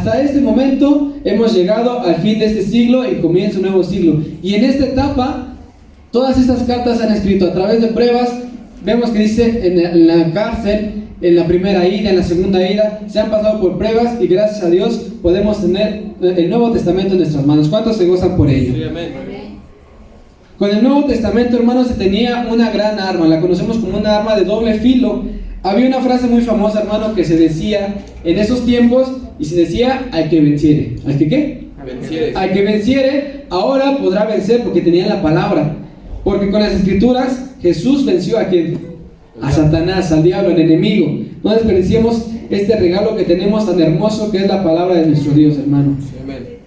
hasta este momento hemos llegado al fin de este siglo y comienza un nuevo siglo. Y en esta etapa, todas estas cartas se han escrito a través de pruebas. Vemos que dice en la cárcel, en la primera ida, en la segunda ida, se han pasado por pruebas y gracias a Dios podemos tener el Nuevo Testamento en nuestras manos. ¿Cuántos se gozan por ello? Sí, amén. Con el Nuevo Testamento, hermanos, se tenía una gran arma, la conocemos como una arma de doble filo. Había una frase muy famosa, hermano, que se decía en esos tiempos, y se decía: al que venciere. ¿Al que qué? Venciere. Al que venciere, ahora podrá vencer, porque tenía la palabra. Porque con las escrituras Jesús venció a ¿quién? A Satanás, al diablo, al enemigo. No desperdiciemos este regalo que tenemos tan hermoso, que es la palabra de nuestro Dios, hermano. Sí, amén.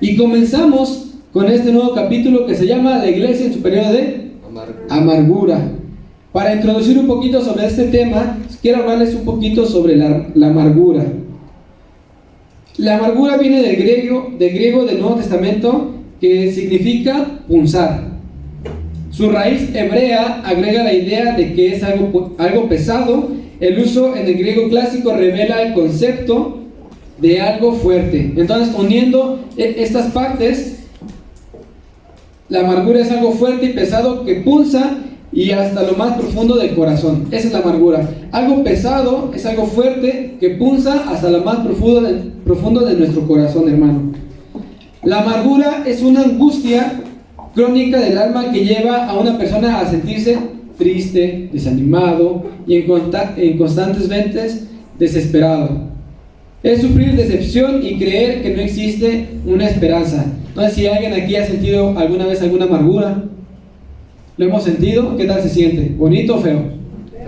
Y comenzamos con este nuevo capítulo que se llama La iglesia en su periodo de amargura. Para introducir un poquito sobre este tema, quiero hablarles un poquito sobre la amargura. La amargura viene del griego del Nuevo Testamento, que significa punzar. Su raíz hebrea agrega la idea de que es algo pesado. El uso en el griego clásico revela el concepto de algo fuerte. Entonces, uniendo estas partes, la amargura es algo fuerte y pesado que punza y hasta lo más profundo del corazón. Esa es la amargura. Algo pesado es algo fuerte que punza hasta lo más profundo de nuestro corazón, hermano. La amargura es una angustia crónica del alma que lleva a una persona a sentirse triste, desanimado y en constantes ventas desesperado. Es sufrir decepción y creer que no existe una esperanza. No sé si alguien aquí ha sentido alguna vez alguna amargura. ¿Lo hemos sentido? ¿Qué tal se siente? ¿Bonito o feo?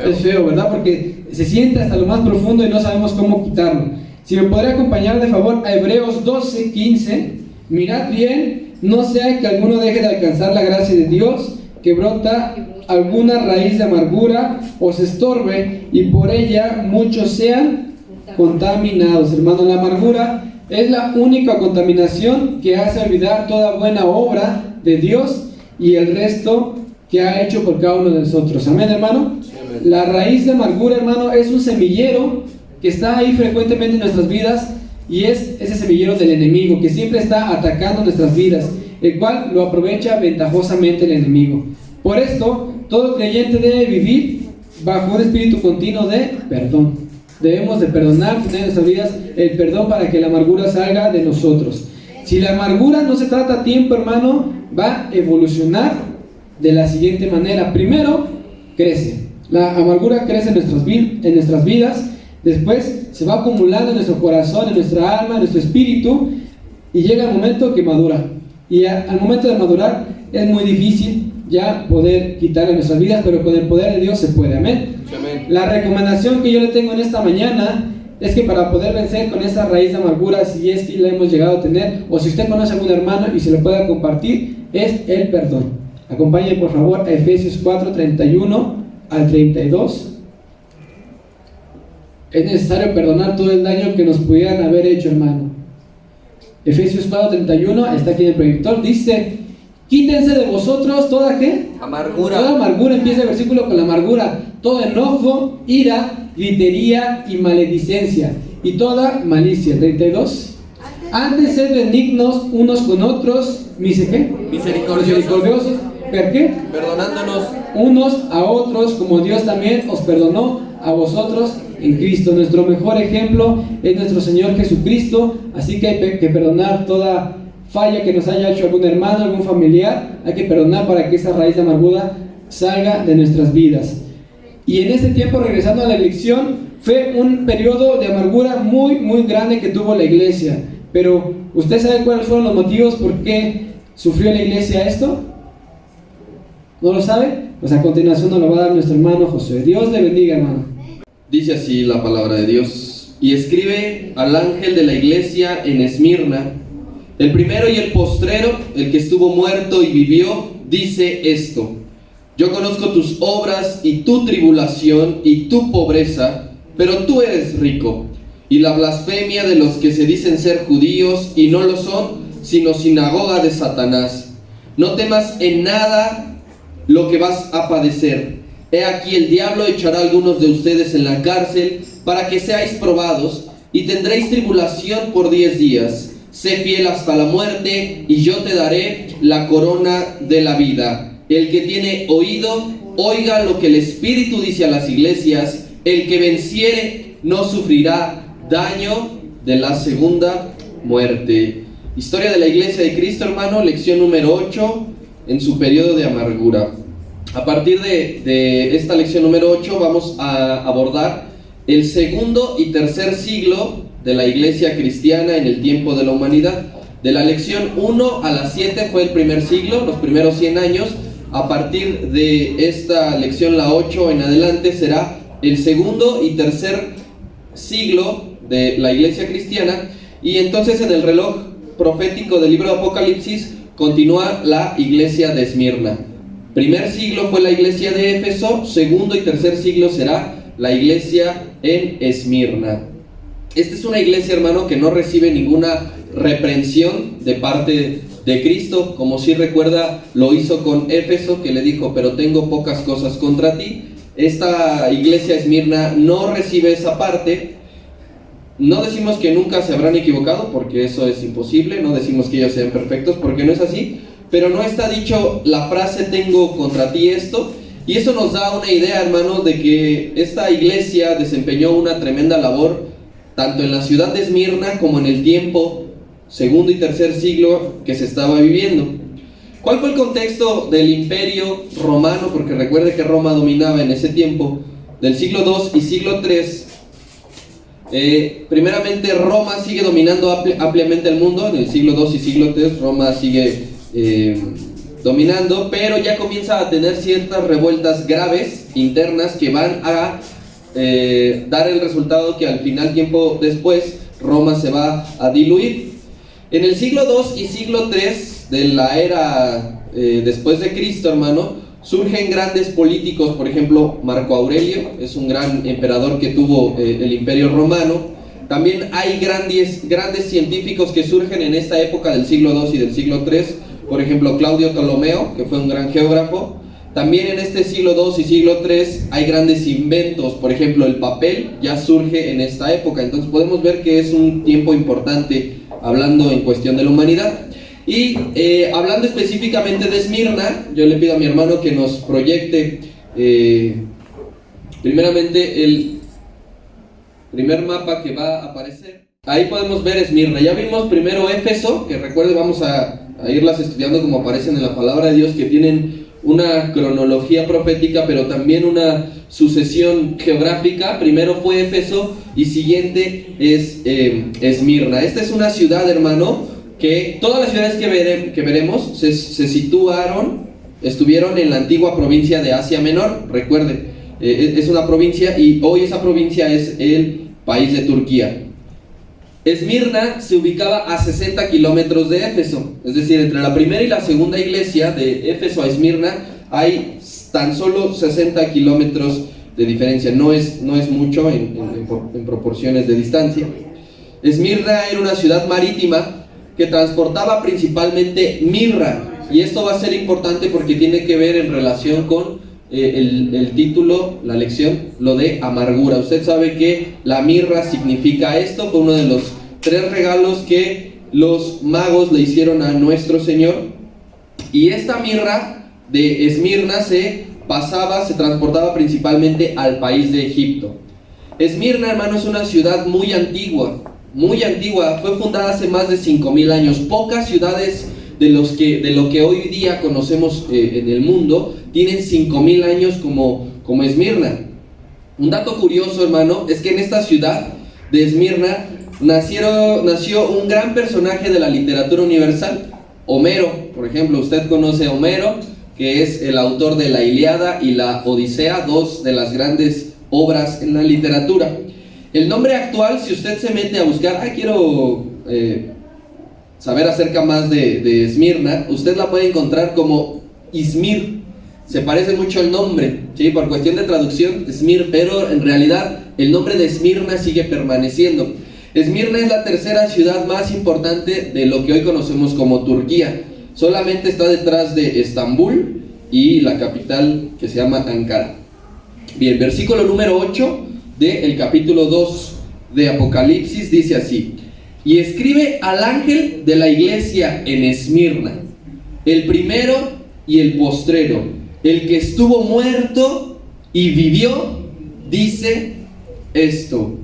Es feo, ¿verdad? Porque se siente hasta lo más profundo y no sabemos cómo quitarlo. Si me podría acompañar de favor a Hebreos 12:15. Mirad bien, no sea que alguno deje de alcanzar la gracia de Dios, que brota alguna raíz de amargura o se estorbe y por ella muchos sean contaminados. Hermano, la amargura es la única contaminación que hace olvidar toda buena obra de Dios y el resto que ha hecho por cada uno de nosotros. Amén, hermano. Sí, amén. La raíz de amargura, hermano, es un semillero que está ahí frecuentemente en nuestras vidas, y es ese semillero del enemigo que siempre está atacando nuestras vidas, el cual lo aprovecha ventajosamente el enemigo. Por esto, todo creyente debe vivir bajo un espíritu continuo de perdón. Debemos de perdonar, tener en nuestras vidas el perdón para que la amargura salga de nosotros. Si la amargura no se trata a tiempo, hermano, va a evolucionar de la siguiente manera. Primero, crece. La amargura crece en nuestras vidas. Después se va acumulando en nuestro corazón, en nuestra alma, en nuestro espíritu, y llega el momento que madura. Y al momento de madurar es muy difícil ya poder quitarle nuestras vidas, pero con el poder de Dios se puede. Amén. Amén. La recomendación que yo le tengo en esta mañana es que para poder vencer con esa raíz de amargura, si es que la hemos llegado a tener, o si usted conoce a algún hermano y se lo pueda compartir, es el perdón. Acompáñenme por favor a Efesios 4:31 al 32. Es necesario perdonar todo el daño que nos pudieran haber hecho, hermano. Efesios 4:31, está aquí en el proyector, dice: quítense de vosotros toda ¿qué? Amargura. Toda amargura. Empieza el versículo con la amargura. Todo enojo, ira, gritería y maledicencia, y toda malicia. 32. Antes sed benignos unos con otros, misericordiosos. ¿Por qué? Perdonándonos Unos a otros, como Dios también os perdonó a vosotros en Cristo. Nuestro mejor ejemplo es nuestro Señor Jesucristo, así que hay que perdonar toda falla que nos haya hecho algún hermano, algún familiar. Hay que perdonar para que esa raíz de amargura salga de nuestras vidas. Y en este tiempo, regresando a la lección, fue un periodo de amargura muy, muy grande que tuvo la iglesia. Pero, ¿usted sabe cuáles fueron los motivos por qué sufrió la iglesia esto? ¿No lo sabe? Pues a continuación nos lo va a dar nuestro hermano Josué. Dios le bendiga, hermano. Dice así la palabra de Dios: y escribe al ángel de la iglesia en Esmirna, el primero y el postrero, el que estuvo muerto y vivió, dice esto: yo conozco tus obras y tu tribulación y tu pobreza, pero tú eres rico, y la blasfemia de los que se dicen ser judíos y no lo son, sino sinagoga de Satanás. No temas en nada lo que vas a padecer. He aquí el diablo echará a algunos de ustedes en la cárcel para que seáis probados, y tendréis tribulación por 10 días. Sé fiel hasta la muerte, y yo te daré la corona de la vida. El que tiene oído, oiga lo que el Espíritu dice a las iglesias. El que venciere no sufrirá daño de la segunda muerte. Historia de la Iglesia de Cristo, hermano, lección número 8, en su periodo de amargura. A partir de esta lección número 8 vamos a abordar el segundo y tercer siglo de la Iglesia cristiana en el tiempo de la humanidad. De la lección 1 a la 7 fue el primer siglo, los primeros 100 años. A partir de esta lección, la 8 en adelante, será el segundo y tercer siglo de la Iglesia cristiana. Y entonces en el reloj profético del libro de Apocalipsis continúa la Iglesia de Esmirna. Primer siglo fue la Iglesia de Éfeso, segundo y tercer siglo será la Iglesia en Esmirna. Esta es una iglesia, hermano, que no recibe ninguna reprensión de parte de Cristo, como si recuerda lo hizo con Éfeso, que le dijo, pero tengo pocas cosas contra ti. Esta iglesia Esmirna no recibe esa parte. No decimos que nunca se habrán equivocado, porque eso es imposible. No decimos que ellos sean perfectos, porque no es así. Pero no está dicho la frase, tengo contra ti esto. Y eso nos da una idea, hermano, de que esta iglesia desempeñó una tremenda labor, tanto en la ciudad de Esmirna como en el tiempo segundo y tercer siglo que se estaba viviendo. ¿Cuál fue el contexto del imperio romano? Porque recuerde que Roma dominaba en ese tiempo, del siglo II y siglo III. Primeramente, Roma sigue dominando ampliamente el mundo. En el siglo II y siglo III Roma sigue dominando, pero ya comienza a tener ciertas revueltas graves internas que van a dar el resultado que al final, tiempo después, Roma se va a diluir. En el siglo II y siglo III de la era después de Cristo, hermano, surgen grandes políticos. Por ejemplo, Marco Aurelio es un gran emperador que tuvo el imperio romano. También hay grandes científicos que surgen en esta época del siglo II y del siglo III. Por ejemplo, Claudio Ptolomeo, que fue un gran geógrafo. También en este siglo II y siglo III hay grandes inventos. Por ejemplo, el papel ya surge en esta época. Entonces podemos ver que es un tiempo importante hablando en cuestión de la humanidad. Y hablando específicamente de Esmirna, yo le pido a mi hermano que nos proyecte primeramente el primer mapa que va a aparecer. Ahí podemos ver Esmirna. Ya vimos primero Éfeso, que recuerde, vamos a irlas estudiando como aparecen en la palabra de Dios, que tienen una cronología profética, pero también una sucesión geográfica. Primero fue Éfeso y siguiente es Esmirna. Esta es una ciudad, hermano, que todas las ciudades que veremos estuvieron en la antigua provincia de Asia Menor. Recuerde, es una provincia y hoy esa provincia es el país de Turquía. Esmirna se ubicaba a 60 kilómetros de Éfeso, es decir, entre la primera y la segunda iglesia de Éfeso a Esmirna hay tan solo 60 kilómetros de diferencia. No es mucho en proporciones de distancia. Esmirna era una ciudad marítima que transportaba principalmente mirra, y esto va a ser importante porque tiene que ver en relación con el título, la lección, lo de amargura. Usted sabe que la mirra significa esto. Fue uno de los 3 regalos que los magos le hicieron a nuestro Señor. Y esta mirra de Esmirna se transportaba principalmente al país de Egipto. Esmirna, hermano, es una ciudad muy antigua. Fue fundada hace más de 5,000 años. Pocas ciudades de lo que hoy día conocemos en el mundo tienen 5,000 años como Esmirna. Un dato curioso, hermano, es que en esta ciudad de Esmirna nació un gran personaje de la literatura universal, Homero. Por ejemplo, usted conoce a Homero, que es el autor de la Ilíada y la Odisea, 2 de las grandes obras en la literatura. El nombre actual, si usted se mete a buscar, quiero saber acerca más de Esmirna, usted la puede encontrar como Izmir. Se parece mucho el nombre, ¿sí? Por cuestión de traducción, Izmir, pero en realidad el nombre de Esmirna sigue permaneciendo. Esmirna es la tercera ciudad más importante de lo que hoy conocemos como Turquía. Solamente está detrás de Estambul y la capital, que se llama Ankara. Bien, versículo número 8 del capítulo 2 de Apocalipsis dice así: y escribe al ángel de la iglesia en Esmirna, el primero y el postrero, el que estuvo muerto y vivió, dice esto.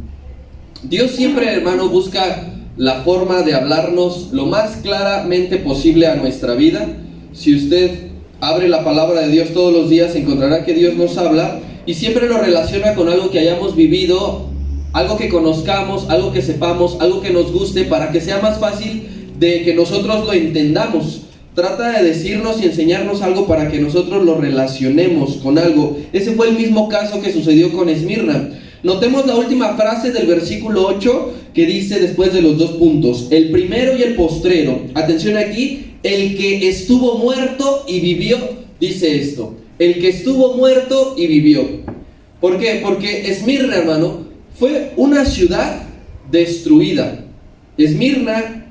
Dios siempre, hermano, busca la forma de hablarnos lo más claramente posible a nuestra vida. Si usted abre la palabra de Dios todos los días, encontrará que Dios nos habla y siempre lo relaciona con algo que hayamos vivido, algo que conozcamos, algo que sepamos, algo que nos guste, para que sea más fácil de que nosotros lo entendamos. Trata de decirnos y enseñarnos algo para que nosotros lo relacionemos con algo. Ese fue el mismo caso que sucedió con Esmirna. Notemos la última frase del versículo 8 que dice, después de los dos puntos, el primero y el postrero. Atención aquí, el que estuvo muerto y vivió, dice esto. El que estuvo muerto y vivió. ¿Por qué? Porque Esmirna, hermano, fue una ciudad destruida. Esmirna,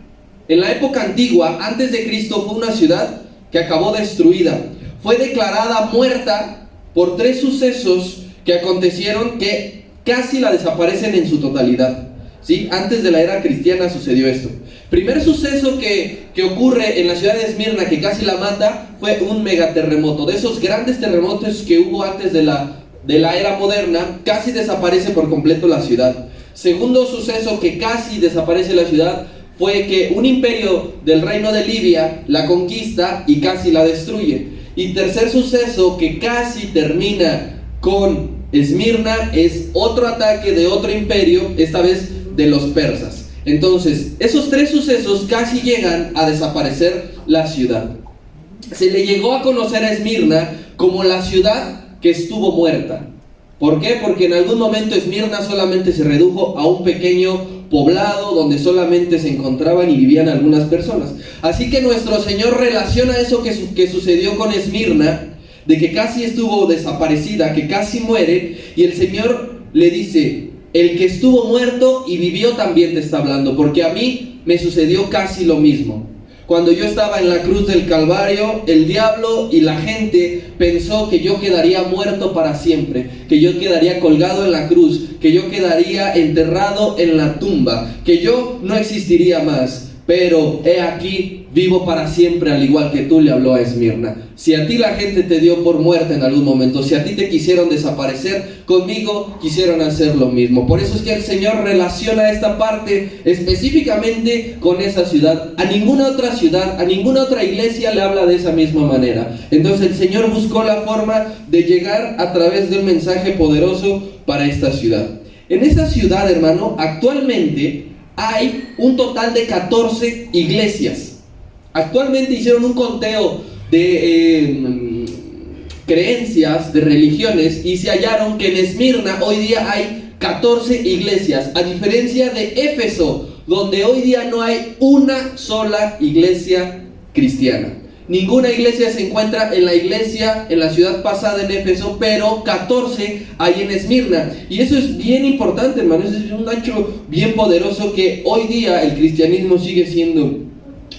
en la época antigua, antes de Cristo, fue una ciudad que acabó destruida. Fue declarada muerta por 3 sucesos que acontecieron que casi la desaparecen en su totalidad. ¿Sí? Antes de la era cristiana sucedió esto. Primer suceso que ocurre en la ciudad de Esmirna, que casi la mata, fue un megaterremoto. De esos grandes terremotos que hubo antes de la era moderna, casi desaparece por completo la ciudad. Segundo suceso que casi desaparece la ciudad fue que un imperio del reino de Libia la conquista y casi la destruye. Y tercer suceso que casi termina con Esmirna es otro ataque de otro imperio, esta vez de los persas. Entonces, esos 3 sucesos casi llegan a desaparecer la ciudad. Se le llegó a conocer a Esmirna como la ciudad que estuvo muerta. ¿Por qué? Porque en algún momento Esmirna solamente se redujo a un pequeño poblado donde solamente se encontraban y vivían algunas personas. Así que nuestro Señor relaciona eso que sucedió con Esmirna, de que casi estuvo desaparecida, que casi muere, y el Señor le dice, el que estuvo muerto y vivió también te está hablando, porque a mí me sucedió casi lo mismo. Cuando yo estaba en la cruz del Calvario, el diablo y la gente pensó que yo quedaría muerto para siempre, que yo quedaría colgado en la cruz, que yo quedaría enterrado en la tumba, que yo no existiría más. Pero he aquí, vivo para siempre, al igual que tú, le habló a Esmirna. Si a ti la gente te dio por muerta en algún momento, si a ti te quisieron desaparecer, conmigo quisieron hacer lo mismo. Por eso es que el Señor relaciona esta parte específicamente con esa ciudad. A ninguna otra ciudad, a ninguna otra iglesia le habla de esa misma manera. Entonces el Señor buscó la forma de llegar a través de un mensaje poderoso para esta ciudad. En esa ciudad, hermano, actualmente hay un total de 14 iglesias. Actualmente hicieron un conteo de creencias, de religiones, y se hallaron que en Esmirna hoy día hay 14 iglesias, a diferencia de Éfeso, donde hoy día no hay una sola iglesia cristiana. Ninguna iglesia se encuentra en la ciudad pasada en Éfeso, pero 14 hay en Esmirna. Y eso es bien importante, hermano. Eso es un hecho bien poderoso, que hoy día el cristianismo sigue siendo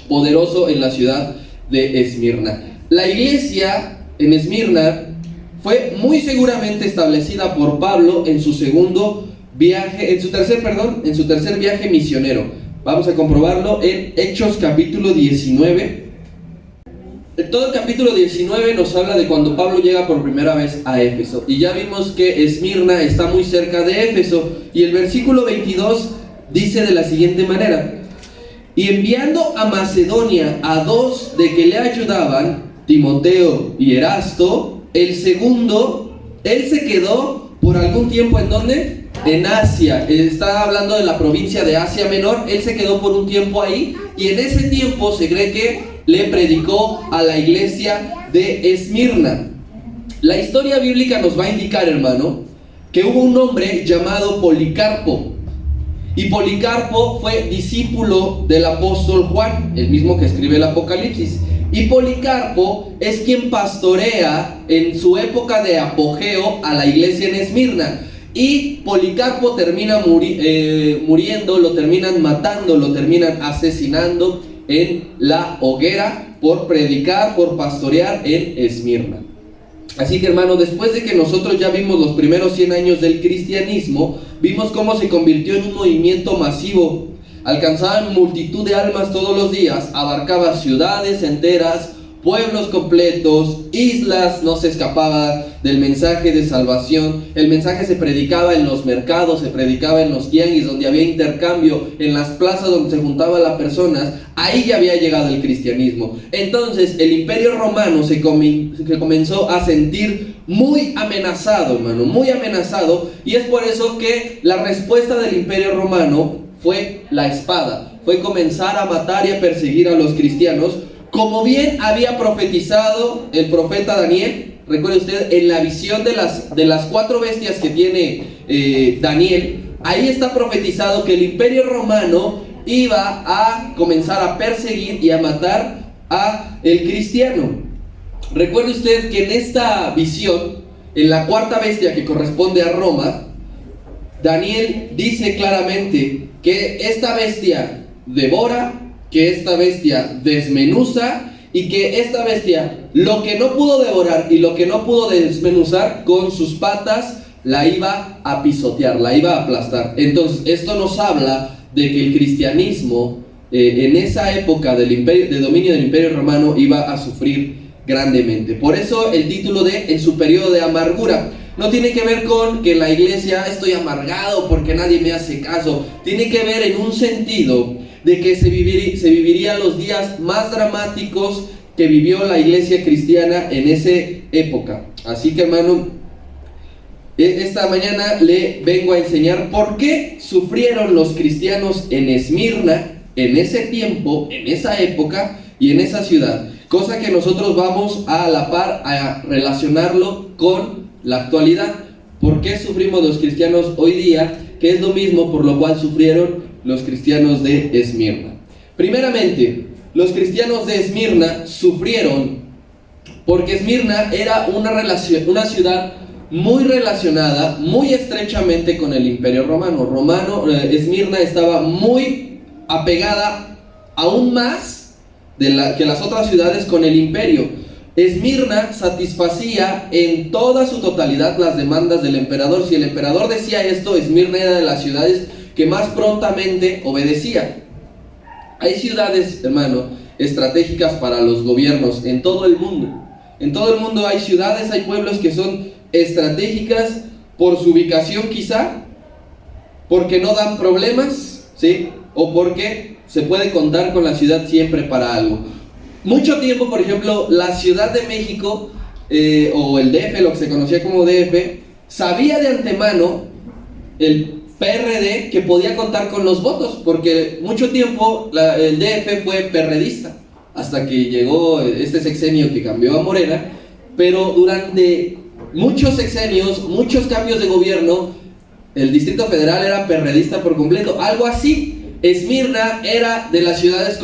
poderoso en la ciudad de Esmirna. La iglesia en Esmirna fue muy seguramente establecida por Pablo en su tercer viaje misionero. Vamos a comprobarlo en Hechos capítulo 19. Todo el capítulo 19 nos habla de cuando Pablo llega por primera vez a Éfeso. Y ya vimos que Esmirna está muy cerca de Éfeso. Y el versículo 22 dice de la siguiente manera: y enviando a Macedonia a 2 de que le ayudaban, Timoteo y Erasto, el segundo, él se quedó por algún tiempo, ¿en dónde? En Asia. Está hablando de la provincia de Asia Menor. Él se quedó por un tiempo ahí, y en ese tiempo se cree que le predicó a la iglesia de Esmirna. La historia bíblica nos va a indicar, hermano, que hubo un hombre llamado Policarpo. Y Policarpo fue discípulo del apóstol Juan, el mismo que escribe el Apocalipsis. Y Policarpo es quien pastorea en su época de apogeo a la iglesia en Esmirna. Y Policarpo termina muriendo, lo terminan matando, lo terminan asesinando en la hoguera por predicar, por pastorear en Esmirna. Así que, hermano, después de que nosotros ya vimos los primeros 100 años del cristianismo, vimos cómo se convirtió en un movimiento masivo. Alcanzaba multitud de almas todos los días, abarcaba ciudades enteras, pueblos completos, islas, no se escapaba del mensaje de salvación. El mensaje se predicaba en los mercados, se predicaba en los tianguis, donde había intercambio, en las plazas donde se juntaban las personas. Ahí ya había llegado el cristianismo. Entonces el Imperio Romano se comenzó a sentir muy amenazado, hermano, muy amenazado. Y es por eso que la respuesta del Imperio Romano fue la espada, fue comenzar a matar y a perseguir a los cristianos, como bien había profetizado el profeta Daniel. Recuerde usted, en la visión de las 4 bestias que tiene Daniel, ahí está profetizado que el Imperio Romano iba a comenzar a perseguir y a matar a el cristiano. Recuerde usted que en esta visión, en la 4ª bestia que corresponde a Roma, Daniel dice claramente que esta bestia devora, que esta bestia desmenuza, y que esta bestia, lo que no pudo devorar y lo que no pudo desmenuzar, con sus patas la iba a pisotear, la iba a aplastar. Entonces esto nos habla de que el cristianismo en esa época del dominio del Imperio Romano iba a sufrir grandemente. Por eso el título de En su periodo de amargura no tiene que ver con que la iglesia estoy amargado porque nadie me hace caso. Tiene que ver en un sentido de que se vivirían los días más dramáticos que vivió la iglesia cristiana en esa época. Así que, hermano, esta mañana le vengo a enseñar por qué sufrieron los cristianos en Esmirna, en ese tiempo, en esa época y en esa ciudad. Cosa que nosotros vamos a la par a relacionarlo con la actualidad. ¿Por qué sufrimos los cristianos hoy día? Que es lo mismo por lo cual sufrieron los cristianos de Esmirna. Primeramente, los cristianos de Esmirna sufrieron porque Esmirna era una ciudad muy relacionada, muy estrechamente con el Imperio Romano. Esmirna estaba muy apegada aún más que las otras ciudades con el imperio. Esmirna satisfacía en toda su totalidad las demandas del emperador. Si el emperador decía esto, Esmirna era de las ciudades que más prontamente obedecía. Hay ciudades, hermano, estratégicas para los gobiernos en todo el mundo. En todo el mundo hay ciudades, hay pueblos que son estratégicas por su ubicación, quizá, porque no dan problemas, ¿sí? O porque se puede contar con la ciudad siempre para algo. Mucho tiempo, por ejemplo, la Ciudad de México, o el DF, lo que se conocía como DF, sabía de antemano el PRD que podía contar con los votos, porque mucho tiempo el DF fue perredista, hasta que llegó este sexenio que cambió a Morena, pero durante muchos sexenios, muchos cambios de gobierno, el Distrito Federal era perredista por completo, algo así. Esmirna era de las ciudades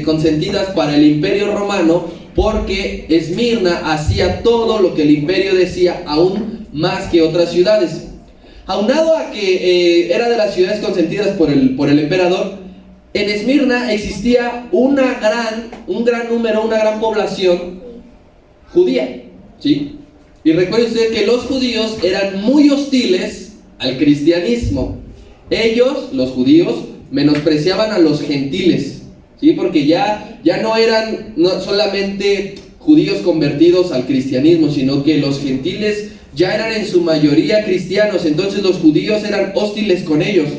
consentidas para el Imperio Romano, porque Esmirna hacía todo lo que el imperio decía, aún más que otras ciudades. Aunado a que era de las ciudades consentidas por el emperador, en Esmirna existía un gran número, una gran población judía, ¿sí? Y recuerde usted que los judíos eran muy hostiles al cristianismo. Ellos, los judíos, menospreciaban a los gentiles, ¿sí? Porque ya no eran solamente judíos convertidos al cristianismo, sino que los gentiles ya eran en su mayoría cristianos. Entonces los judíos eran hostiles con ellos.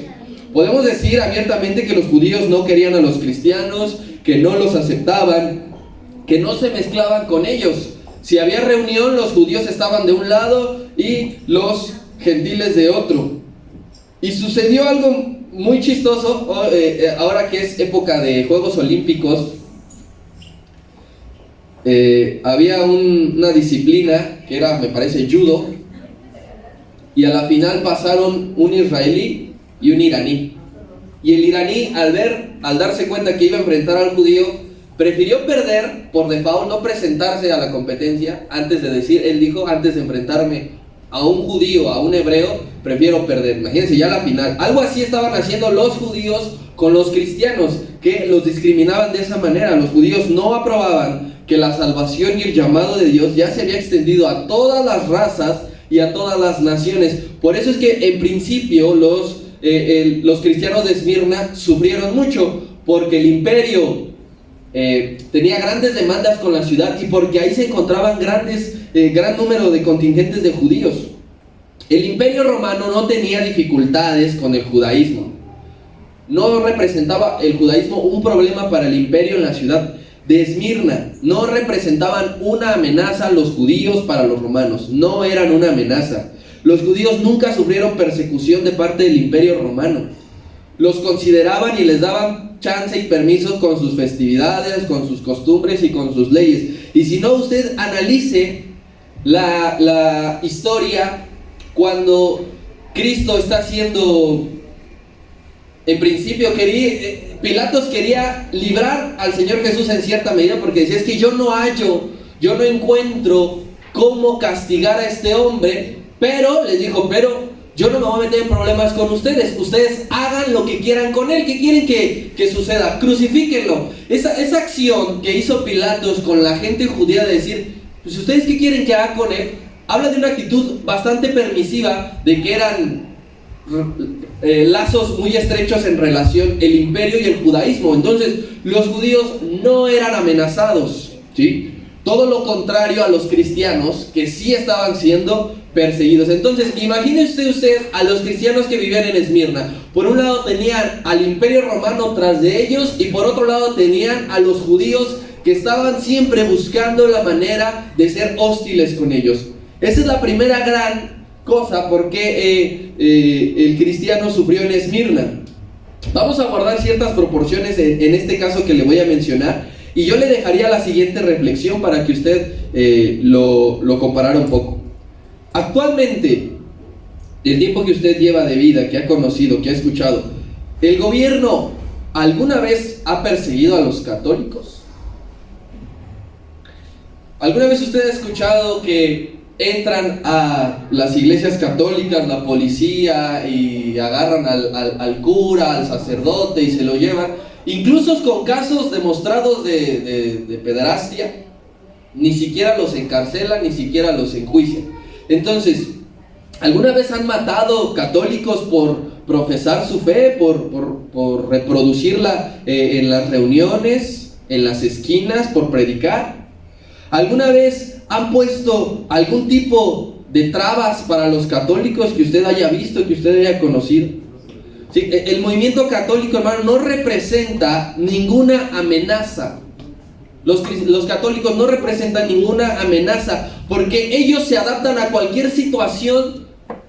Podemos decir abiertamente que los judíos no querían a los cristianos, que no los aceptaban, que no se mezclaban con ellos. Si había reunión, los judíos estaban de un lado y los gentiles de otro. Y sucedió algo muy chistoso, ahora que es época de Juegos Olímpicos. Había una disciplina que era, me parece, judo, y a la final pasaron un israelí y un iraní. Y el iraní, al darse cuenta que iba a enfrentar al judío, prefirió perder por default, no presentarse a la competencia. Él dijo, antes de enfrentarme a un judío, a un hebreo, prefiero perder. Imagínense, ya la final. Algo así estaban haciendo los judíos con los cristianos, que los discriminaban de esa manera. Los judíos no aprobaban que la salvación y el llamado de Dios ya se había extendido a todas las razas y a todas las naciones. Por eso es que en principio los cristianos de Esmirna sufrieron mucho, porque el imperio tenía grandes demandas con la ciudad y porque ahí se encontraban gran número de contingentes de judíos. El imperio romano no tenía dificultades con el judaísmo. No representaba el judaísmo un problema para el imperio en la ciudad de Esmirna. No representaban una amenaza los judíos para los romanos. No eran una amenaza. Los judíos nunca sufrieron persecución de parte del imperio romano. Los consideraban y les daban chance y permiso con sus festividades, con sus costumbres y con sus leyes. Y si no, usted analice la historia cuando Cristo está siendo... En principio Pilatos quería librar al Señor Jesús en cierta medida, porque decía, es que yo no encuentro cómo castigar a este hombre, pero les dijo, pero yo no me voy a meter en problemas con ustedes hagan lo que quieran con él. ¿Qué quieren que suceda? Crucifíquenlo. Esa acción que hizo Pilatos con la gente judía de decir, pues ustedes qué quieren que haga con él, habla de una actitud bastante permisiva, de que eran lazos muy estrechos en relación el imperio y el judaísmo. Entonces los judíos no eran amenazados, ¿sí? Todo lo contrario a los cristianos, que sí estaban siendo perseguidos. Entonces imagínese usted a los cristianos que vivían en Esmirna. Por un lado tenían al imperio romano tras de ellos, y por otro lado tenían a los judíos que estaban siempre buscando la manera de ser hostiles con ellos. Esa es la primera gran cosa por qué el cristiano sufrió en Esmirna. Vamos a guardar ciertas proporciones en este caso que le voy a mencionar, y yo le dejaría la siguiente reflexión para que usted lo comparara un poco. Actualmente, el tiempo que usted lleva de vida, que ha conocido, que ha escuchado, ¿el gobierno alguna vez ha perseguido a los católicos? ¿Alguna vez usted ha escuchado que entran a las iglesias católicas la policía y agarran al cura, al sacerdote y se lo llevan? Incluso con casos demostrados de pederastia, ni siquiera los encarcelan, ni siquiera los enjuician. Entonces, ¿alguna vez han matado católicos por profesar su fe, por reproducirla en las reuniones, en las esquinas, por predicar? ¿Alguna vez han puesto algún tipo de trabas para los católicos que usted haya visto, que usted haya conocido? Sí, el movimiento católico, hermano, no representa ninguna amenaza. Los católicos no representan ninguna amenaza, porque ellos se adaptan a cualquier situación,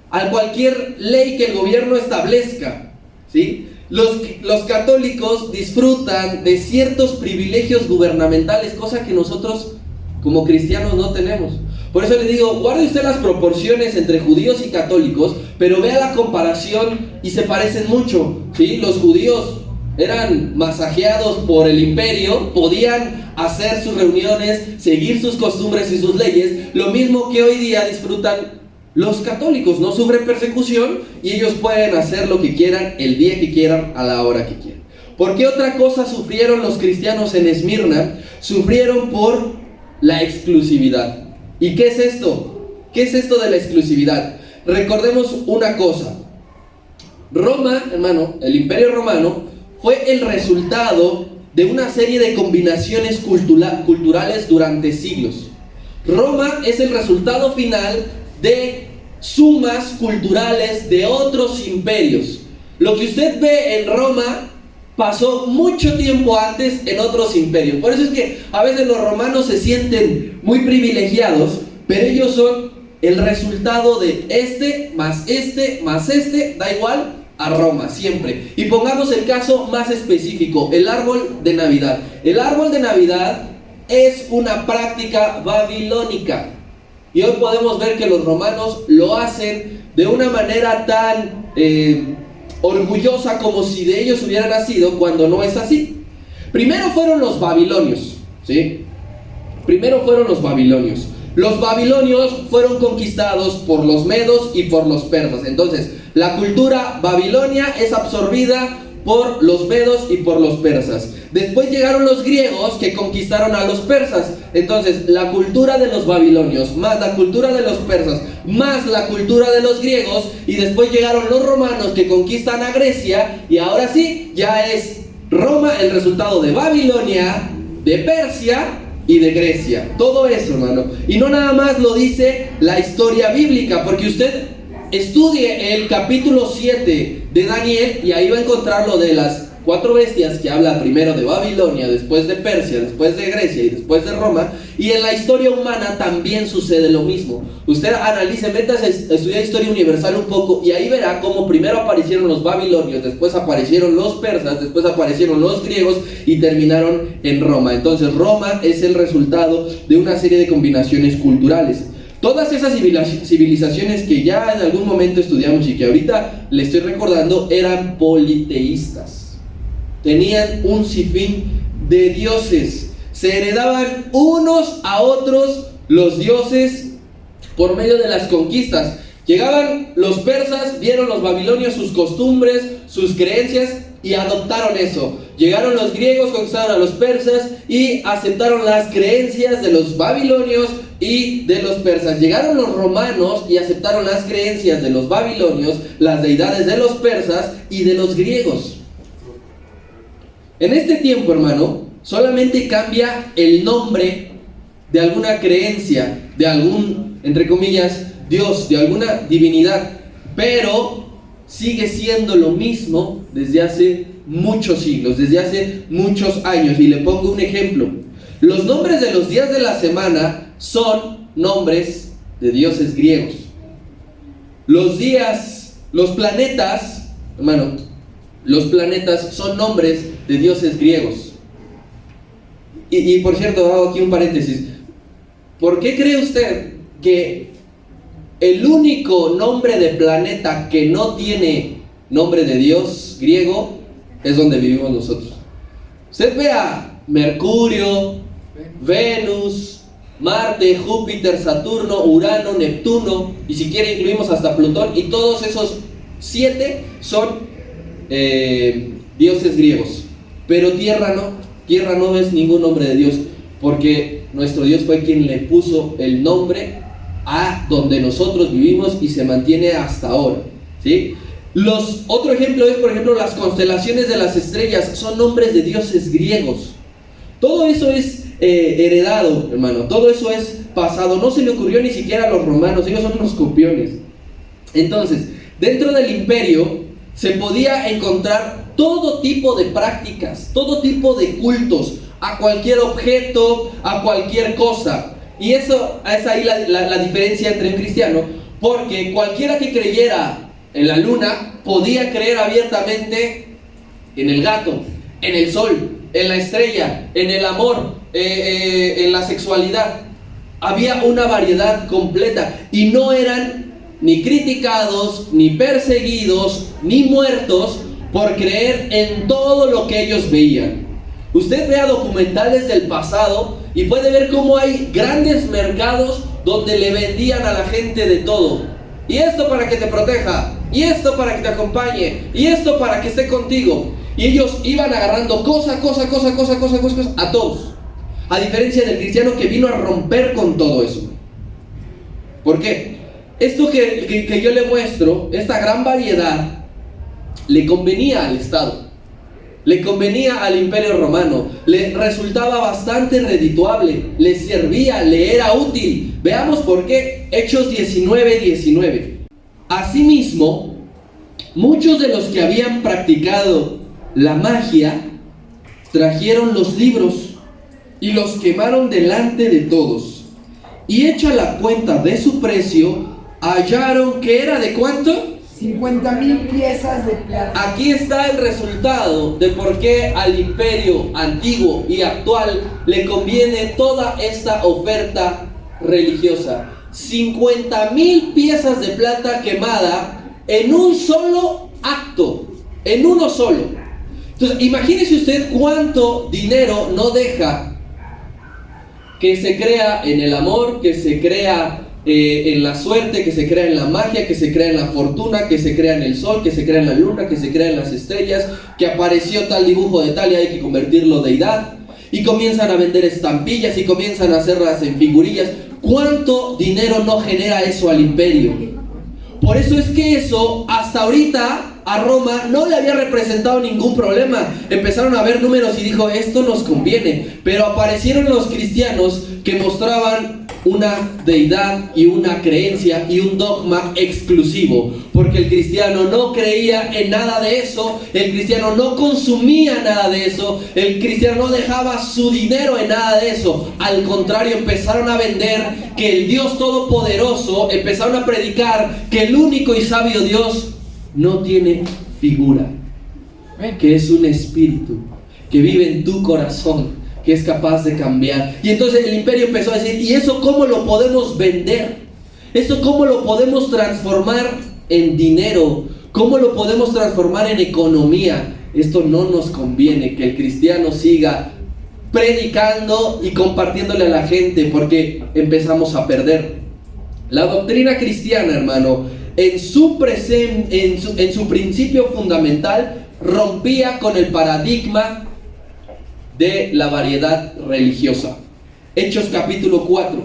a cualquier ley que el gobierno establezca, ¿sí? Los católicos disfrutan de ciertos privilegios gubernamentales, cosa que nosotros como cristianos no tenemos. Por eso le digo, guarde usted las proporciones entre judíos y católicos, pero vea la comparación y se parecen mucho, ¿sí? Los judíos eran masajeados por el imperio, podían hacer sus reuniones, seguir sus costumbres y sus leyes, lo mismo que hoy día disfrutan los católicos. No sufren persecución y ellos pueden hacer lo que quieran, el día que quieran, a la hora que quieran. ¿Por qué otra cosa sufrieron los cristianos en Esmirna? Sufrieron por la exclusividad. ¿Y qué es esto? ¿Qué es esto de la exclusividad? Recordemos una cosa. Roma, hermano, el imperio romano fue el resultado de una serie de combinaciones culturales durante siglos. Roma es el resultado final de sumas culturales de otros imperios. Lo que usted ve en Roma pasó mucho tiempo antes en otros imperios. Por eso es que a veces los romanos se sienten muy privilegiados, pero ellos son el resultado de este, más da igual a Roma, siempre. Y pongamos el caso más específico, el árbol de Navidad. El árbol de Navidad es una práctica babilónica. Y hoy podemos ver que los romanos lo hacen de una manera tan orgullosa, como si de ellos hubiera nacido, cuando no es así. Primero fueron los babilonios, ¿sí? Primero fueron los babilonios. Los babilonios fueron conquistados por los medos y por los persas. Entonces, la cultura babilonia es absorbida por los medos y por los persas. Después llegaron los griegos, que conquistaron a los persas. Entonces, la cultura de los babilonios, más la cultura de los persas, más la cultura de los griegos, y después llegaron los romanos que conquistan a Grecia, y ahora sí, ya es Roma el resultado de Babilonia, de Persia y de Grecia. Todo eso, hermano. Y no nada más lo dice la historia bíblica, porque usted estudie el capítulo 7 de Daniel y ahí va a encontrar lo de las 4 bestias, que habla primero de Babilonia, después de Persia, después de Grecia y después de Roma. Y en la historia humana también sucede lo mismo. Usted analice, métase a estudiar historia universal un poco y ahí verá cómo primero aparecieron los babilonios, después aparecieron los persas, después aparecieron los griegos y terminaron en Roma. Entonces Roma es el resultado de una serie de combinaciones culturales. Todas esas civilizaciones que ya en algún momento estudiamos y que ahorita le estoy recordando eran politeístas. Tenían un sinfín de dioses. Se heredaban unos a otros los dioses por medio de las conquistas. Llegaban los persas, vieron los babilonios sus costumbres, sus creencias y adoptaron eso. Llegaron los griegos, conquistaron a los persas y aceptaron las creencias de los babilonios y de los persas. Llegaron los romanos y aceptaron las creencias de los babilonios, las deidades de los persas y de los griegos. En este tiempo, hermano, solamente cambia el nombre de alguna creencia, de algún, entre comillas, Dios, de alguna divinidad, pero sigue siendo lo mismo desde hace muchos siglos, desde hace muchos años. Y le pongo un ejemplo. Los nombres de los días de la semana son nombres de dioses griegos. Los días, los planetas, hermano, los planetas son nombres de dioses griegos. Y por cierto, hago aquí un paréntesis. ¿Por qué cree usted que el único nombre de planeta que no tiene nombre de dios griego es donde vivimos nosotros? Usted vea Mercurio, Venus, Marte, Júpiter, Saturno, Urano, Neptuno, y si quiere incluimos hasta Plutón, y todos esos 7 son dioses griegos. Pero Tierra no es ningún nombre de Dios, porque nuestro Dios fue quien le puso el nombre a donde nosotros vivimos y se mantiene hasta ahora, ¿sí? Otro ejemplo es, por ejemplo, las constelaciones de las estrellas, son nombres de dioses griegos. Todo eso es heredado, hermano, todo eso es pasado, no se le ocurrió ni siquiera a los romanos, ellos son unos copiones. Entonces, dentro del imperio se podía encontrar todo tipo de prácticas, todo tipo de cultos, a cualquier objeto, a cualquier cosa. Y eso es ahí la diferencia entre un cristiano, porque cualquiera que creyera en la luna podía creer abiertamente en el gato, en el sol, en la estrella, en el amor, en la sexualidad. Había una variedad completa y no eran ni criticados, ni perseguidos, ni muertos por creer en todo lo que ellos veían. Usted vea documentales del pasado y puede ver cómo hay grandes mercados donde le vendían a la gente de todo. Y esto para que te proteja, y esto para que te acompañe, y esto para que esté contigo. Y ellos iban agarrando cosa a todos. A diferencia del cristiano que vino a romper con todo eso. ¿Por qué? Esto que yo le muestro, esta gran variedad, le convenía al Estado, le convenía al Imperio Romano, le resultaba bastante redituable, le servía, le era útil. Veamos por qué. Hechos 19:19. Asimismo, muchos de los que habían practicado la magia trajeron los libros y los quemaron delante de todos. Y hecha la cuenta de su precio, hallaron que era ¿de cuánto? 50,000 piezas de plata. Aquí está el resultado de por qué al imperio antiguo y actual le conviene toda esta oferta religiosa. 50,000 piezas de plata quemada en un solo acto, en uno solo. Entonces, imagínese usted cuánto dinero no deja que se crea en el amor, que se crea en la suerte, que se crea en la magia, que se crea en la fortuna, que se crea en el sol, que se crea en la luna, que se crea en las estrellas, que apareció tal dibujo de tal y hay que convertirlo en deidad. y comienzan a vender estampillas y comienzan a hacerlas en figurillas. ¿Cuánto dinero no genera eso al imperio? Por eso es que eso hasta ahorita a Roma no le había representado ningún problema. Empezaron a ver números y dijo, esto nos conviene. Pero aparecieron los cristianos que mostraban una deidad y una creencia y un dogma exclusivo, porque el cristiano no creía en nada de eso, el cristiano no consumía nada de eso, el cristiano no dejaba su dinero en nada de eso. Al contrario, empezaron a vender que el Dios Todopoderoso, empezaron a predicar que el único y sabio Dios no tiene figura, que es un espíritu que vive en tu corazón, que es capaz de cambiar. Y entonces el imperio empezó a decir, ¿y eso cómo lo podemos vender? ¿Eso cómo lo podemos transformar en dinero? ¿Cómo lo podemos transformar en economía? Esto no nos conviene, que el cristiano siga predicando y compartiéndole a la gente, porque empezamos a perder. La doctrina cristiana, hermano, en su principio fundamental, rompía con el paradigma de la variedad religiosa. Hechos capítulo 4.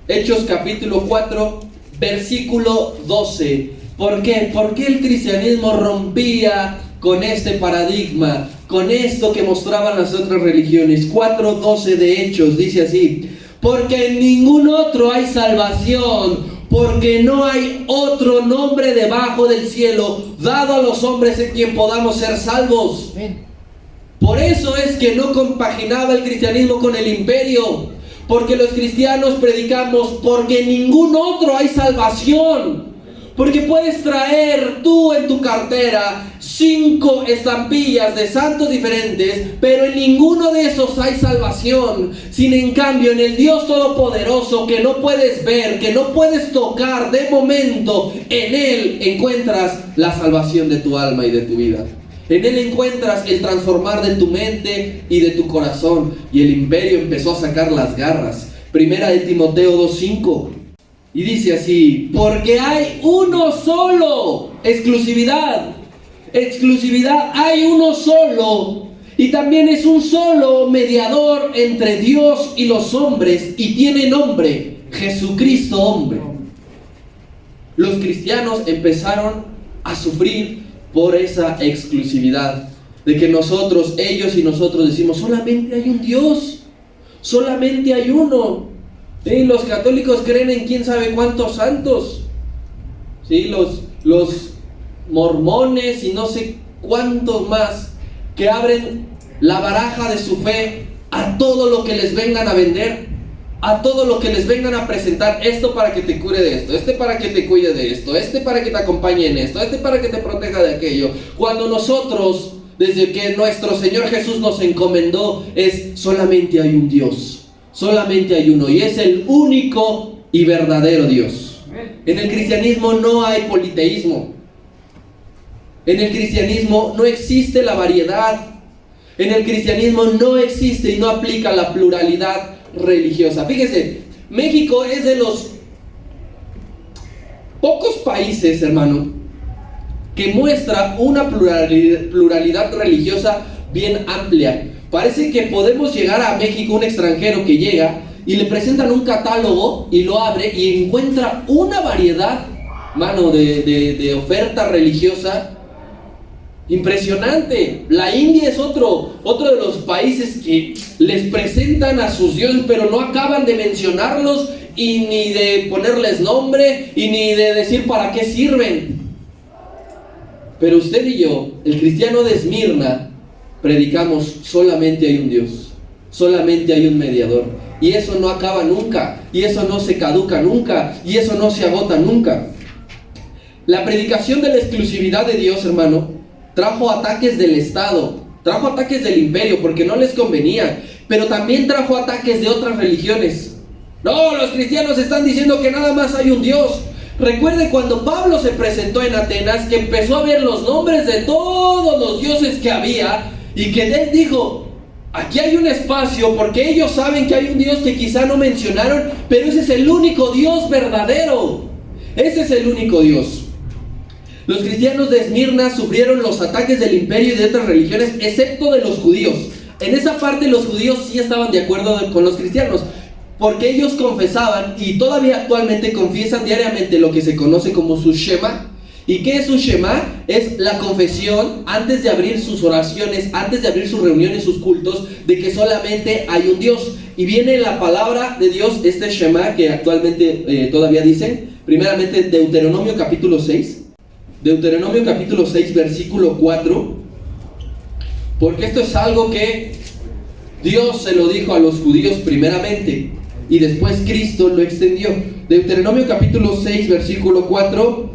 Hechos capítulo 4, versículo 12. ¿Por qué? ¿Por qué el cristianismo rompía con este paradigma, con esto que mostraban las otras religiones? 4:12 de Hechos dice así: porque en ningún otro hay salvación, porque no hay otro nombre debajo del cielo dado a los hombres en quien podamos ser salvos. Por eso es que no compaginaba el cristianismo con el imperio, porque los cristianos predicamos porque en ningún otro hay salvación. Porque puedes traer tú en tu cartera 5 estampillas de santos diferentes, pero en ninguno de esos hay salvación. Sin en cambio, en el Dios Todopoderoso, que no puedes ver, que no puedes tocar de momento, en Él encuentras la salvación de tu alma y de tu vida. En Él encuentras el transformar de tu mente y de tu corazón. Y el imperio empezó a sacar las garras. Primera de Timoteo 2:5. Y dice así: porque hay uno solo, exclusividad, hay uno solo, y también es un solo mediador entre Dios y los hombres, y tiene nombre, Jesucristo hombre. Los cristianos empezaron a sufrir por esa exclusividad, de que nosotros, ellos y nosotros decimos, solamente hay un Dios, solamente hay uno. ¿Sí? Los católicos creen en quién sabe cuántos santos, ¿sí? Los mormones y no sé cuántos más, que abren la baraja de su fe a todo lo que les vengan a vender, a todo lo que les vengan a presentar. Esto para que te cure de esto, este para que te cuide de esto, este para que te acompañe en esto, este para que te proteja de aquello. Cuando nosotros, desde que nuestro Señor Jesús nos encomendó, es solamente hay un Dios. Solamente hay uno, y es el único y verdadero Dios. En el cristianismo no hay politeísmo. En el cristianismo no existe la variedad. En el cristianismo no existe y no aplica la pluralidad religiosa. Fíjese, México es de los pocos países, hermano, que muestra una pluralidad religiosa bien amplia. Parece que podemos llegar a México, un extranjero que llega y le presentan un catálogo y lo abre y encuentra una variedad, mano, de oferta religiosa impresionante. La India es otro de los países que les presentan a sus dioses, pero no acaban de mencionarlos y ni de ponerles nombre y ni de decir para qué sirven. Pero usted y yo, el cristiano de Esmirna, predicamos solamente hay un Dios, solamente hay un mediador, y eso no acaba nunca, y eso no se caduca nunca, y eso no se agota nunca. La predicación de la exclusividad de Dios, hermano, trajo ataques del Estado, trajo ataques del imperio porque no les convenía, pero también trajo ataques de otras religiones. No, los cristianos están diciendo que nada más hay un Dios. Recuerde cuando Pablo se presentó en Atenas, que empezó a ver los nombres de todos los dioses que había, y que él dijo, aquí hay un espacio, porque ellos saben que hay un Dios que quizá no mencionaron, pero ese es el único Dios verdadero. Ese es el único Dios. Los cristianos de Esmirna sufrieron los ataques del imperio y de otras religiones, excepto de los judíos. En esa parte los judíos sí estaban de acuerdo con los cristianos, porque ellos confesaban y todavía actualmente confiesan diariamente lo que se conoce como su Shema. ¿Y qué es su Shema? Es la confesión antes de abrir sus oraciones, antes de abrir sus reuniones, sus cultos, de que solamente hay un Dios. Y viene la palabra de Dios, este Shema que actualmente todavía dicen, primeramente Deuteronomio capítulo 6. Deuteronomio capítulo 6, versículo 4. Porque esto es algo que Dios se lo dijo a los judíos primeramente y después Cristo lo extendió. Deuteronomio capítulo 6, versículo 4.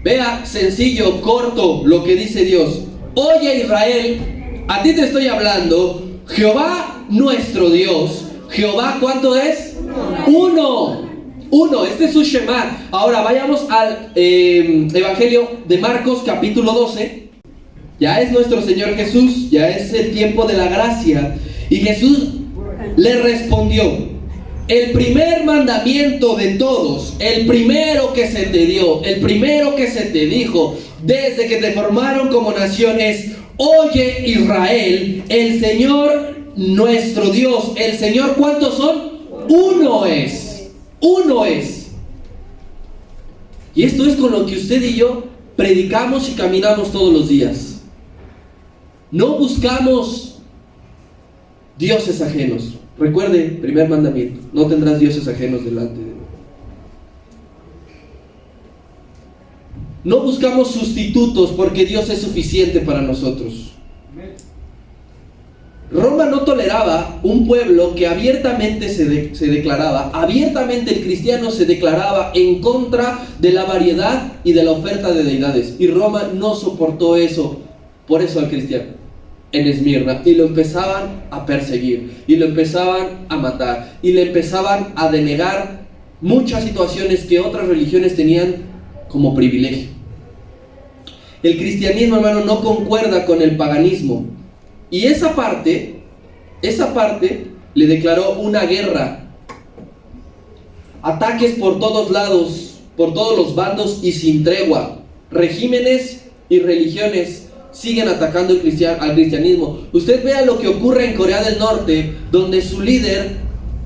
Vea, sencillo, corto, lo que dice Dios. Oye Israel, a ti te estoy hablando. Jehová nuestro Dios. Jehová, ¿cuánto es? Uno. Este es su Shema. Ahora vayamos al Evangelio de Marcos capítulo 12. Ya es nuestro Señor Jesús, ya es el tiempo de la gracia. Y Jesús le respondió: el primer mandamiento de todos, el primero que se te dio, el primero que se te dijo desde que te formaron como nación es: oye Israel, el Señor nuestro Dios, el Señor, ¿cuántos son? Uno es. Y esto es con lo que usted y yo predicamos y caminamos todos los días. No buscamos dioses ajenos. Recuerde, primer mandamiento: no tendrás dioses ajenos delante de mí. No buscamos sustitutos porque Dios es suficiente para nosotros. Roma no toleraba un pueblo que abiertamente se declaraba, abiertamente el cristiano se declaraba en contra de la variedad y de la oferta de deidades. Y Roma no soportó eso, por eso al cristiano en Esmirna, y lo empezaban a perseguir, y lo empezaban a matar, y le empezaban a denegar muchas situaciones que otras religiones tenían como privilegio. El cristianismo, hermano, no concuerda con el paganismo, y esa parte le declaró una guerra, ataques por todos lados, por todos los bandos y sin tregua. Regímenes y religiones siguen atacando al cristianismo. Usted vea lo que ocurre en Corea del Norte, donde su líder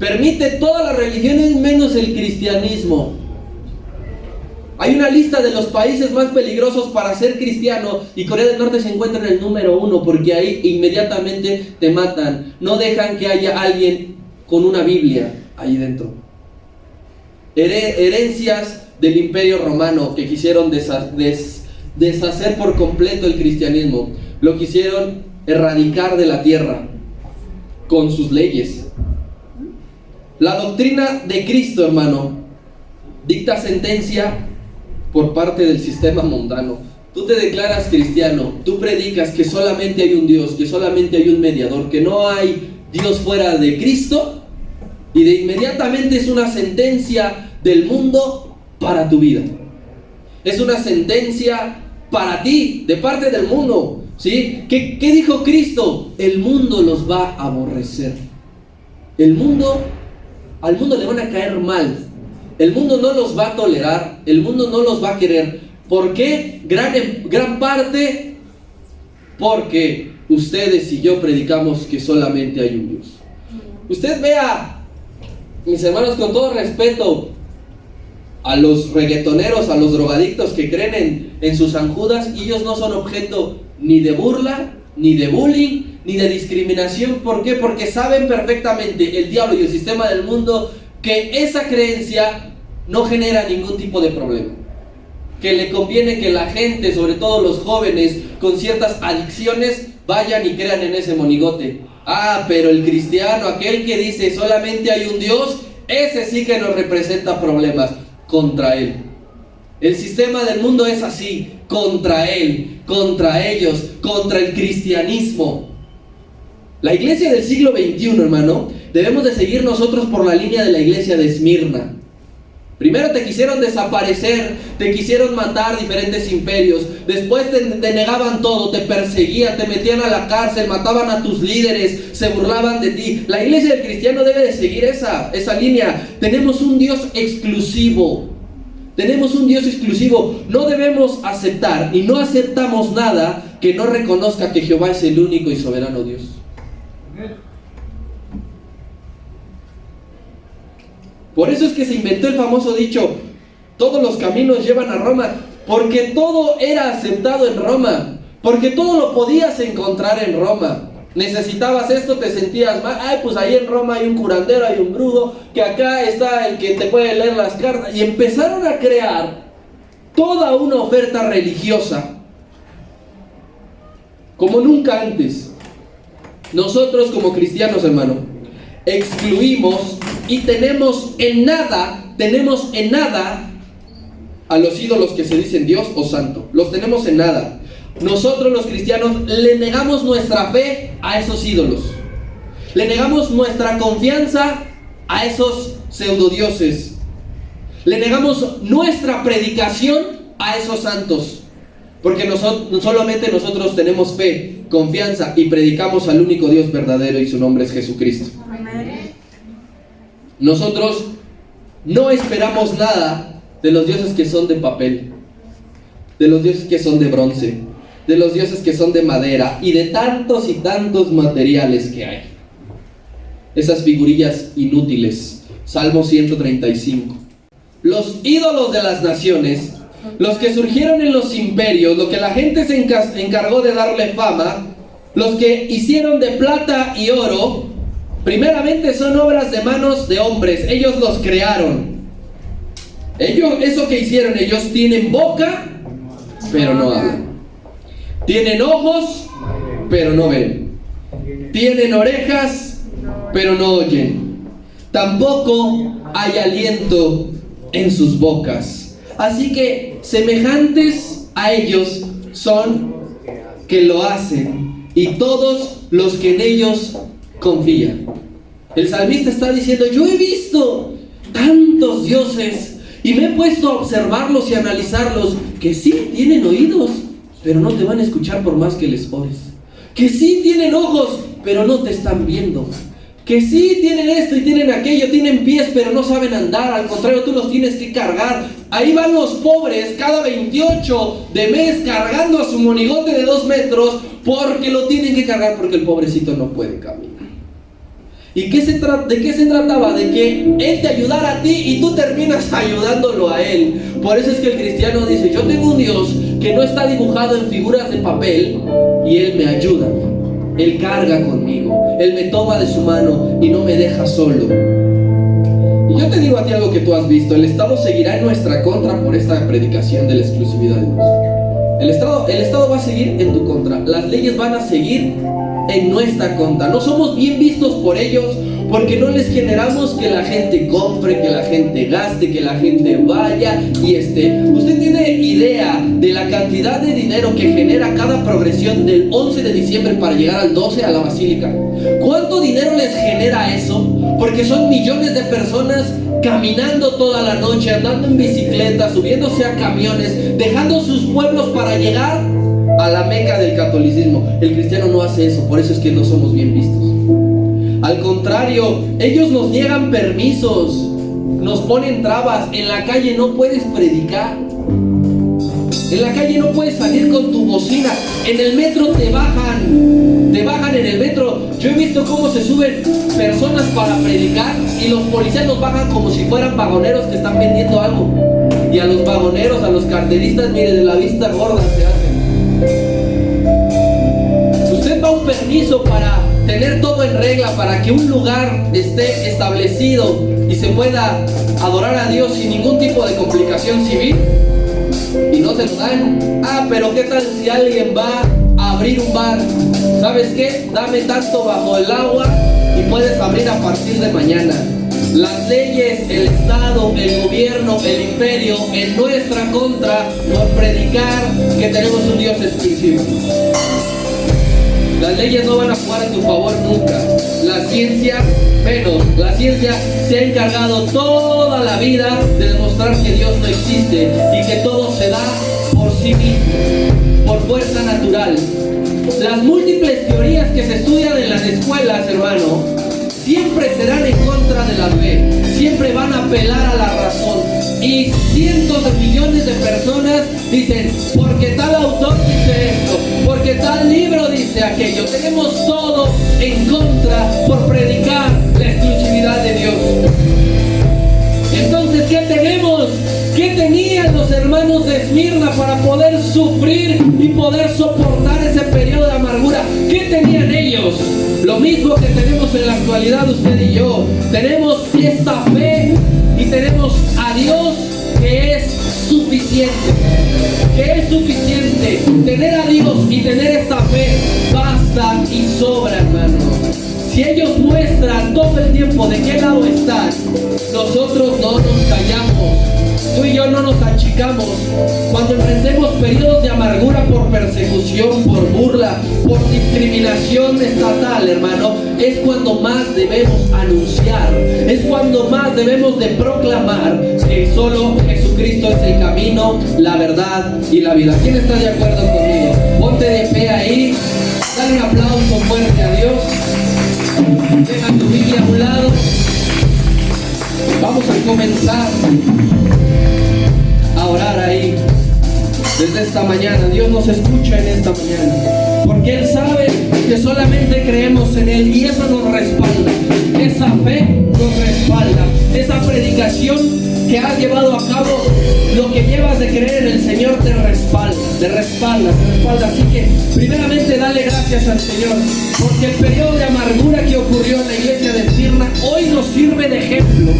permite todas las religiones menos el cristianismo. Hay una lista de los países más peligrosos para ser cristiano y Corea del Norte se encuentra en el número 1, porque ahí inmediatamente te matan. No dejan que haya alguien con una Biblia ahí dentro. Herencias del Imperio Romano que quisieron deshacer por completo el cristianismo. Lo quisieron erradicar de la tierra con sus leyes. La doctrina de Cristo, hermano, dicta sentencia por parte del sistema mundano. Tú te declaras cristiano, tú predicas que solamente hay un Dios, que solamente hay un mediador, que no hay Dios fuera de Cristo, y de inmediatamente es una sentencia del mundo para tu vida. Es una sentencia para ti, de parte del mundo, ¿sí? ¿Qué dijo Cristo? El mundo los va a aborrecer. Al mundo le van a caer mal. El mundo no los va a tolerar, el mundo no los va a querer. ¿Por qué? Gran parte porque ustedes y yo predicamos que solamente hay un Dios. Usted vea, mis hermanos, con todo respeto, a los reggaetoneros, a los drogadictos que creen en sus San Judas, y ellos no son objeto ni de burla, ni de bullying, ni de discriminación. ¿Por qué? Porque saben perfectamente el diablo y el sistema del mundo que esa creencia no genera ningún tipo de problema, que le conviene que la gente, sobre todo los jóvenes con ciertas adicciones, vayan y crean en ese monigote. Pero el cristiano, aquel que dice solamente hay un Dios, ese sí que nos representa problemas. Contra él. El sistema del mundo es así, contra él, contra ellos, contra el cristianismo. La iglesia del siglo XXI, hermano, debemos de seguir nosotros por la línea de la iglesia de Esmirna. Primero te quisieron desaparecer, te quisieron matar diferentes imperios, después te negaban todo, te perseguían, te metían a la cárcel, mataban a tus líderes, se burlaban de ti. La iglesia del cristiano debe de seguir esa línea. Tenemos un Dios exclusivo. Tenemos un Dios exclusivo. No debemos aceptar y no aceptamos nada que no reconozca que Jehová es el único y soberano Dios. Por eso es que se inventó el famoso dicho: todos los caminos llevan a Roma, porque todo era aceptado en Roma, porque todo lo podías encontrar en Roma. Necesitabas esto, te sentías mal, ay, pues ahí en Roma hay un curandero, hay un brujo, que acá está el que te puede leer las cartas. Y empezaron a crear toda una oferta religiosa como nunca antes. Nosotros como cristianos, hermano, excluimos y tenemos en nada a los ídolos que se dicen Dios o santo. Los tenemos en nada. Nosotros los cristianos le negamos nuestra fe a esos ídolos. Le negamos nuestra confianza a esos pseudodioses. Le negamos nuestra predicación a esos santos. Porque solamente nosotros tenemos fe, confianza y predicamos al único Dios verdadero, y su nombre es Jesucristo. Nosotros no esperamos nada de los dioses que son de papel, de los dioses que son de bronce, de los dioses que son de madera y de tantos y tantos materiales que hay. Esas figurillas inútiles. Salmo 135. Los ídolos de las naciones, los que surgieron en los imperios, lo que la gente se encargó de darle fama, los que hicieron de plata y oro, primeramente son obras de manos de hombres. Ellos los crearon. Eso que hicieron, ellos tienen boca, pero no hablan. Tienen ojos, pero no ven. Tienen orejas, pero no oyen. Tampoco hay aliento en sus bocas. Así que semejantes a ellos son que lo hacen, y todos los que en ellos confían. El salmista está diciendo: yo he visto tantos dioses y me he puesto a observarlos y analizarlos, que sí tienen oídos, pero no te van a escuchar por más que les ores. Que sí tienen ojos, pero no te están viendo. Que sí tienen esto y tienen aquello, tienen pies, pero no saben andar. Al contrario, tú los tienes que cargar. Ahí van los pobres cada 28 de mes cargando a su monigote de 2 metros, porque lo tienen que cargar, porque el pobrecito no puede caminar. ¿Y de qué se trataba? De que Él te ayudara a ti y tú terminas ayudándolo a Él. Por eso es que el cristiano dice: yo tengo un Dios que no está dibujado en figuras de papel, y Él me ayuda. Él carga conmigo, Él me toma de su mano y no me deja solo. Y yo te digo a ti algo que tú has visto: el Estado seguirá en nuestra contra por esta predicación de la exclusividad de Dios. El Estado va a seguir en tu contra. Las leyes van a seguir en nuestra contra. No somos bien vistos por ellos, porque no les generamos que la gente compre, que la gente gaste, que la gente vaya y esté. Usted tiene idea de la cantidad de dinero que genera cada progresión del 11 de diciembre para llegar al 12 a la basílica. ¿Cuánto dinero les genera eso? Porque son millones de personas caminando toda la noche, andando en bicicleta, subiéndose a camiones, dejando sus pueblos para llegar a la meca del catolicismo. El cristiano no hace eso, por eso es que no somos bien vistos. Al contrario, ellos nos niegan permisos, nos ponen trabas. En la calle no puedes predicar, en la calle no puedes salir con tu bocina, en el metro te bajan en el metro. Yo he visto cómo se suben personas para predicar y los policías los bajan como si fueran vagoneros que están vendiendo algo. Y a los vagoneros, a los carteristas, mire, de la vista gorda se hacen. Usted va a un permiso para tener todo en regla, para que un lugar esté establecido y se pueda adorar a Dios sin ningún tipo de complicación civil, y no te lo dan. Pero ¿qué tal si alguien va a abrir un bar? ¿Sabes qué? Dame tanto bajo el agua y puedes abrir a partir de mañana. Las leyes, el Estado, el gobierno, el imperio en nuestra contra por predicar que tenemos un Dios exclusivo. Las leyes no van a jugar en tu favor nunca. La ciencia menos. La ciencia se ha encargado toda la vida de demostrar que Dios no existe y que todo se da por sí mismo, por fuerza natural. Las múltiples teorías que se estudian en las escuelas, hermano, siempre serán en contra de la fe. Siempre siempre van a apelar a la razón. Y cientos de millones de personas dicen, porque tal autor dice esto, porque tal libro dice aquello. Tenemos todo en contra por predicar la exclusividad de Dios. Entonces, ¿qué tenemos? ¿Qué tenían los hermanos de Esmirna para poder sufrir y poder soportar ese periodo de amargura? ¿Qué tenían ellos? Lo mismo que tenemos en la actualidad usted y yo. Tenemos esta fe y tenemos a Dios que es suficiente. Que es suficiente. Tener a Dios y tener esta fe basta y sobra, hermano. Si ellos muestran todo el tiempo de qué lado están, nosotros no nos callamos. Tú y yo no nos achicamos. Cuando enfrentemos periodos de amargura por persecución, por burla, por discriminación estatal, hermano, es cuando más debemos anunciar, es cuando más debemos de proclamar que solo Jesucristo es el camino, la verdad y la vida. ¿Quién está de acuerdo conmigo? Ponte de pie ahí, dale un aplauso fuerte a Dios. Deja tu Biblia a un lado. Vamos a comenzar a orar ahí desde esta mañana. Dios nos escucha en esta mañana, porque Él sabe que solamente creemos en Él y eso nos respalda. Esa fe nos respalda. Esa predicación que has llevado a cabo, lo que llevas de creer en el Señor te respalda, te respalda, te respalda. Así que primeramente dale gracias al Señor, porque el periodo de amargura que ocurrió en la iglesia de Esmirna hoy nos sirve de ejemplo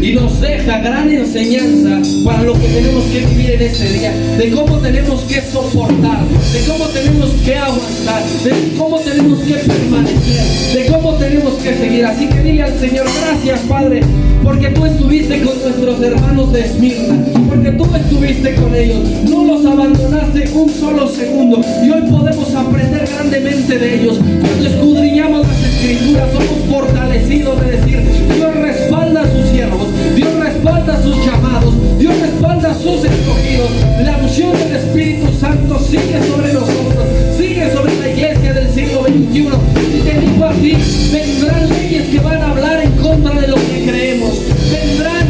y nos deja gran enseñanza para lo que tenemos que vivir en este día, de cómo tenemos que soportar, de cómo tenemos que aguantar, de cómo tenemos que permanecer, de cómo tenemos que seguir. Así que dile al Señor, gracias Padre, porque tú estuviste con nuestros hermanos de Esmirna, porque tú estuviste con ellos, no los abandonaste un solo segundo, y hoy podemos aprender grandemente de ellos. Cuando escudriñamos las Escrituras somos fortalecidos de decir, Dios respalda a sus siervos, Dios respalda a sus llamados, Dios respalda a sus escogidos. La unción del Espíritu Santo sigue sobre nosotros, sigue sobre la iglesia del siglo XXI. Y te digo a ti, vendrán leyes que van a hablar en contra de lo que creemos, vendrán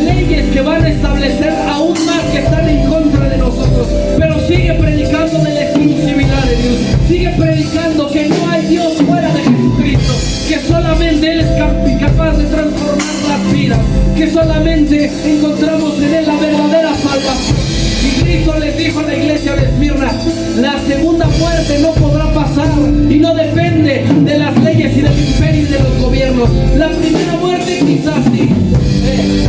leyes que van a establecer aún más que están en contra de nosotros, pero sigue predicando de la exclusividad de Dios, sigue predicando que no hay Dios fuera de Jesucristo, que solamente Él es capaz de transformar las vidas, que solamente encontramos en Él la verdadera salvación. Y Cristo les dijo a la iglesia de Esmirna, la segunda muerte no podrá pasar y no depende de las leyes y del imperio y de los gobiernos. La primera muerte quizás sí,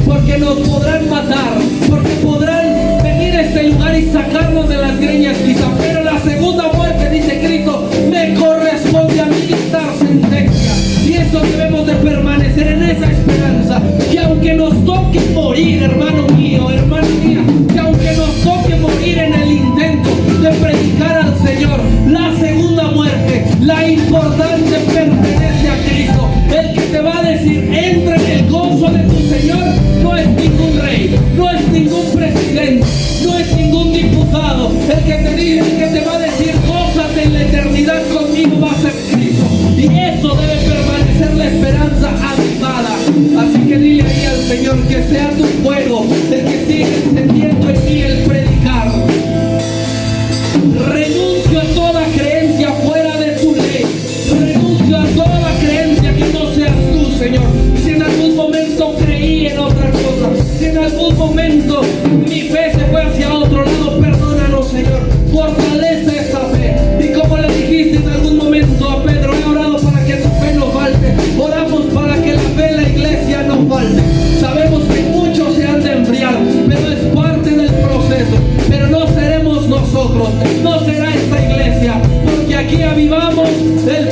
porque nos podrán matar, porque podrán venir a este lugar y sacarnos de las greñas quizás, pero la segunda muerte, dice Cristo, me corresponde a mí dictar sentencia. Y eso debemos de permanecer en esa esperanza, que aunque nos toque morir, hermano mío, hermana mía, que aunque nos toque morir en el intento de predicar al Señor, la segunda muerte, la importante pertenece a Cristo. El que te va a decir, entra en el gozo de tu Señor, no es ningún rey, no es ningún presidente, no es ningún diputado. El que te va a decir, gózate en la eternidad conmigo, va a ser Cristo. Y eso debe permanecer la esperanza avivada. Así que dile ahí al Señor, que sea tu fuego el que sigue encendiendo en mí el predicar. Renuncio a toda creencia fuera de tu ley, renuncio a toda creencia que no seas tú, Señor. Si en algún momento creí en otra cosa, si en algún momento mi fe se fue hacia otro lado, perdónanos, Señor, fortalece esta fe. Y como le dijiste en algún momento a Pedro, he orado para que tu fe no falte, oramos para que la fe en la iglesia no falte. Sabemos que muchos se han de enfriar, pero es parte del proceso. Pero no seremos nosotros, no será esta iglesia, porque aquí avivamos el